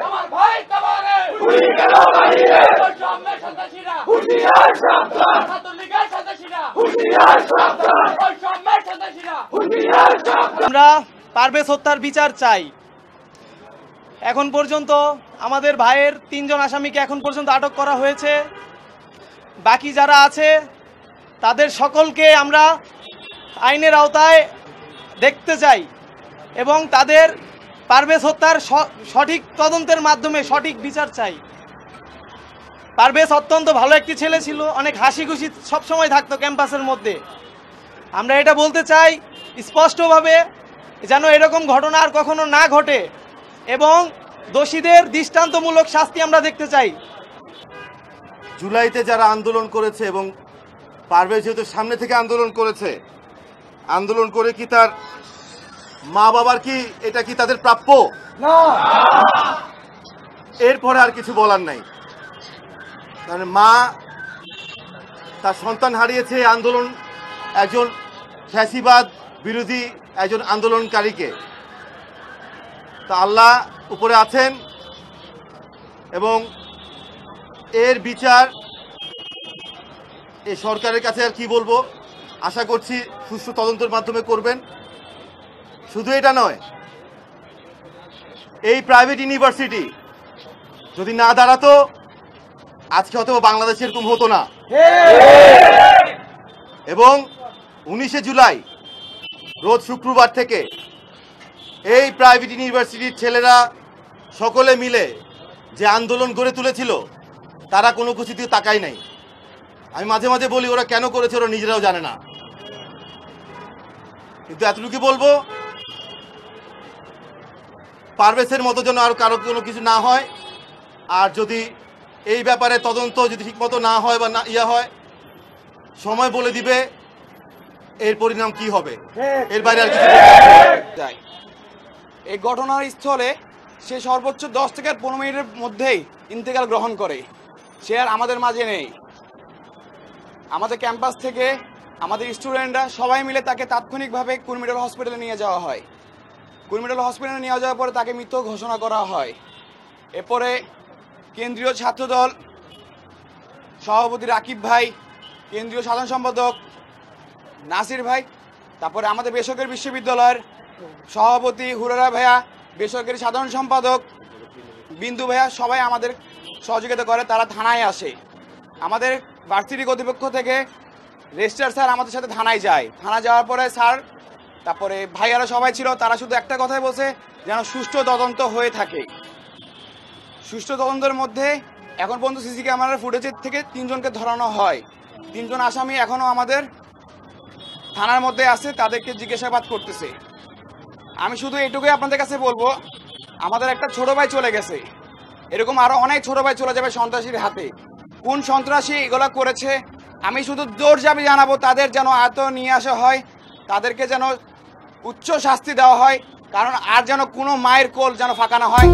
আমার ভাই কামারে গুলি গেল বাহিরে বৈষম্যের সন্ত্রাসীরা হুঁশিয়ার সাবধান ছাত্রলীগের সন্ত্রাসীরা হুঁশিয়ার সাবধান বৈষম্যের সন্ত্রাসীরা হুঁশিয়ার সাবধান। আমরা পারভেজ হত্যার বিচার চাই। এখন পর্যন্ত আমাদের ভাইয়ের 3 জন আসামিকে এখন পর্যন্ত আটক করা হয়েছে। বাকি যারা আছে তাদের সকলকে আমরা আইনের আওতায় দেখতে চাই এবং তাদের পারভেজ হত্যার সঠিক তদন্তের মাধ্যমে সঠিক বিচার চাই। পারভেজ অত্যন্ত ভালো একটি ছেলে ছিল, অনেক হাসি খুশি সবসময় থাকতো ক্যাম্পাসের মধ্যে। আমরা এটা বলতে চাই স্পষ্টভাবে যেন এরকম ঘটনা আর কখনো না ঘটে এবং দোষীদের দৃষ্টান্তমূলক শাস্তি আমরা দেখতে চাই। জুলাইতে যারা আন্দোলন করেছে এবং পারভেজ যেহেতু সামনে থেকে আন্দোলন করেছে, আন্দোলন করে কি তার মা বাবার কি এটা কি তাদের প্রাপ্য? না। এরপরে আর কিছু বলার নাই। কারণ মা তার সন্তান হারিয়েছে আন্দোলন একজন ফ্যাসিবাদ বিরোধী একজন আন্দোলনকারীকে। তা আল্লাহ উপরে আছেন এবং এর বিচার এই সরকারের কাছে আর কি বলবো, আশা করছি সুষ্ঠু তদন্তের মাধ্যমে করবেন। শুধু এটা নয়, এই প্রাইভেট ইউনিভার্সিটি যদি না দাঁড়াতো আজকে হয়তো বাংলাদেশে এরকম হতো না। এবং 19শে জুলাই রোজ শুক্রবার থেকে এই প্রাইভেট ইউনিভার্সিটির ছেলেরা সকলে মিলে যে আন্দোলন গড়ে তুলেছিল তারা কোনো কিছু দিয়ে তাকাই নাই। আমি মাঝে মাঝে বলি ওরা কেন করেছে ওরা নিজেরাও জানে না, কিন্তু এতটুকু বলবো পারভেজের মতো যেন আর কারো কোনো কিছু না হয়। আর যদি এই ব্যাপারে তদন্ত যদি ঠিকমতো না হয় বা না হয়, সময় বলে দিবে এর পরিণাম কি হবে। এর বাইরে আর কিছু যায়। এই ঘটনার স্থলে সে সর্বোচ্চ 10 থেকে 15 মিনিটের মধ্যেই ইন্তেকাল গ্রহণ করে। সে আর আমাদের মাঝে নেই। আমাদের ক্যাম্পাস থেকে আমাদের স্টুডেন্টরা সবাই মিলে তাকে তাৎক্ষণিকভাবে কুর্মিটোলা হসপিটালে নিয়ে যাওয়া হয়। কুর্মিটোলা হসপিটালে নিয়ে যাওয়ার পরে তাকে মৃত ঘোষণা করা হয়। এরপরে কেন্দ্রীয় ছাত্রদল সভাপতি রাকিব ভাই, কেন্দ্রীয় সাধারণ সম্পাদক নাসির ভাই, তারপরে আমাদের বেসরকারি বিশ্ববিদ্যালয়ের সভাপতি হুরারা ভাইয়া, বেসরকারি সাধারণ সম্পাদক বিন্দু ভাইয়া সবাই আমাদের সহযোগিতা করে। তারা থানায় আসে। আমাদের ভার্সিটি কর্তৃপক্ষ থেকে রেজিস্ট্রার স্যার আমাদের সাথে থানায় যায়। থানা যাওয়ার পরে স্যার তারপরে ভাইয়ারা সবাই ছিল, তারা শুধু একটা কথাই বলছে যেন সুষ্ঠু তদন্ত হয়ে থাকে। সুষ্ঠু তদন্তের মধ্যে এখন পর্যন্ত সিসি ক্যামেরার ফুটেজের থেকে 3 জনকে ধরানো হয়। 3 জন আসামি এখনও আমাদের থানার মধ্যে আছে, তাদেরকে জিজ্ঞাসাবাদ করতেছে। আমি শুধু এটুকুই আপনাদের কাছে বলবো, আমাদের একটা ছোট ভাই চলে গেছে, এরকম আরও অনেক ছোট ভাই চলে যাবে সন্ত্রাসীর হাতে। কোন সন্ত্রাসী এগুলো করেছে আমি শুধু জোর দাবি জানাবো তাদের যেন আয়ত্ত নিয়ে আসা হয়, তাদেরকে যেন উচ্চ শাস্তি দেওয়া হয়, কারণ আর যেন কোনো মায়ের কোল যেন ফাঁকা না হয়।